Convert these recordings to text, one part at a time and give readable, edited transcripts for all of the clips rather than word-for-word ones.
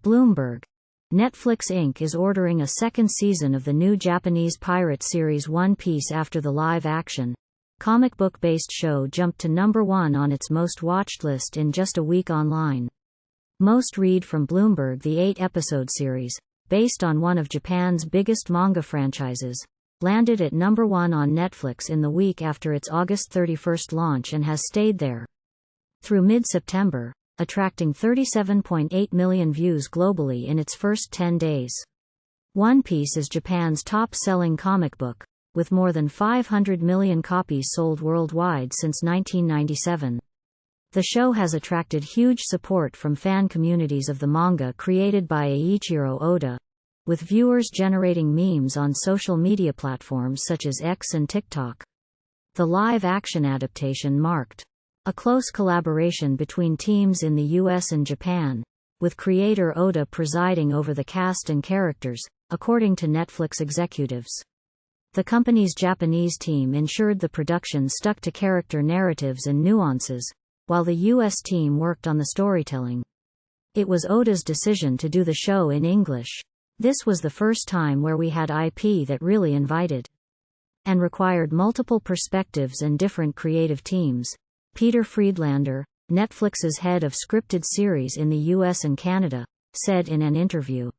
Bloomberg. Netflix Inc. is ordering a second season of the new Japanese pirate series One Piece after the live-action, comic book-based show jumped to #1 on its most-watched list in just a week online. Most read from Bloomberg. The 8-episode series, based on one of Japan's biggest manga franchises, landed at #1 on Netflix in the week after its August 31 launch and has stayed there through mid-September, attracting 37.8 million views globally in its first 10 days. One Piece is Japan's top-selling comic book, with more than 500 million copies sold worldwide since 1997. The show has attracted huge support from fan communities of the manga created by Eiichiro Oda, with viewers generating memes on social media platforms such as X and TikTok. The live-action adaptation marked a close collaboration between teams in the US and Japan, with creator Oda presiding over the cast and characters, according to Netflix executives. The company's Japanese team ensured the production stuck to character narratives and nuances, while the US team worked on the storytelling. It was Oda's decision to do the show in English. This was the first time where we had IP that really invited and required multiple perspectives and different creative teams, Peter Friedlander, Netflix's head of scripted series in the US and Canada, said in an interview.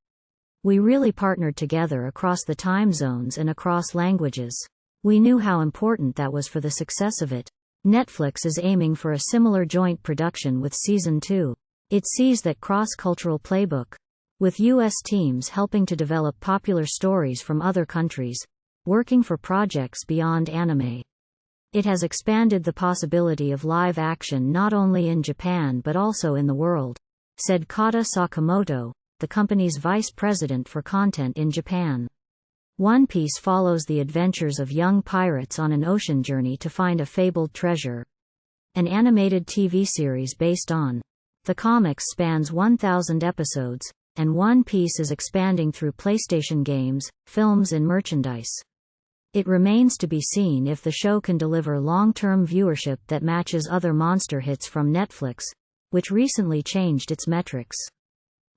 We really partnered together across the time zones and across languages. We knew how important that was for the success of it. Netflix is aiming for a similar joint production with Season 2. It sees that cross-cultural playbook, with US teams helping to develop popular stories from other countries, working for projects beyond anime. It has expanded the possibility of live action not only in Japan but also in the world, said Kata Sakamoto, the company's vice president for content in Japan. One Piece follows the adventures of young pirates on an ocean journey to find a fabled treasure. An animated TV series based on the comics spans 1,000 episodes, and One Piece is expanding through PlayStation games, films and merchandise. It remains to be seen if the show can deliver long-term viewership that matches other monster hits from Netflix, which recently changed its metrics.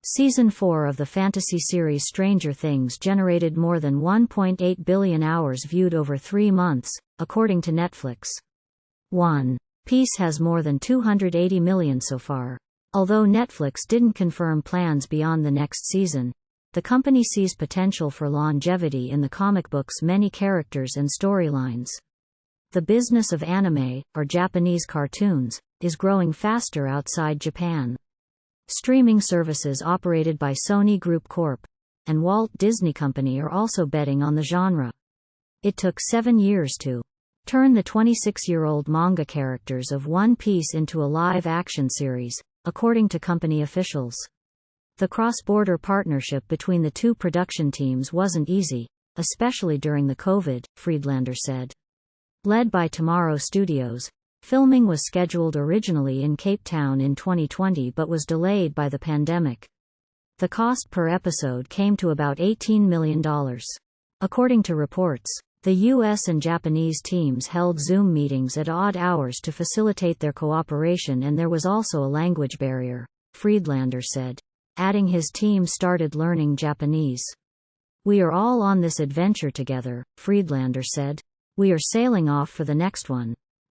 Season 4 of the fantasy series Stranger Things generated more than 1.8 billion hours viewed over 3 months, according to Netflix. One Piece has more than 280 million so far. Although Netflix didn't confirm plans beyond the next season, the company sees potential for longevity in the comic book's many characters and storylines. The business of anime, or Japanese cartoons, is growing faster outside Japan. Streaming services operated by Sony Group Corp. And Walt Disney Company are also betting on the genre. It took 7 years to turn the 26-year-old manga characters of One Piece into a live-action series, according to company officials. The cross-border partnership between the two production teams wasn't easy, especially during the COVID, Friedlander said. Led by Tomorrow Studios, filming was scheduled originally in Cape Town in 2020 but was delayed by the pandemic. The cost per episode came to about $18 million. According to reports, the US and Japanese teams held Zoom meetings at odd hours to facilitate their cooperation, and there was also a language barrier, Friedlander said, adding his team started learning Japanese. We are all on this adventure together, Friedlander said. We are sailing off for the next one.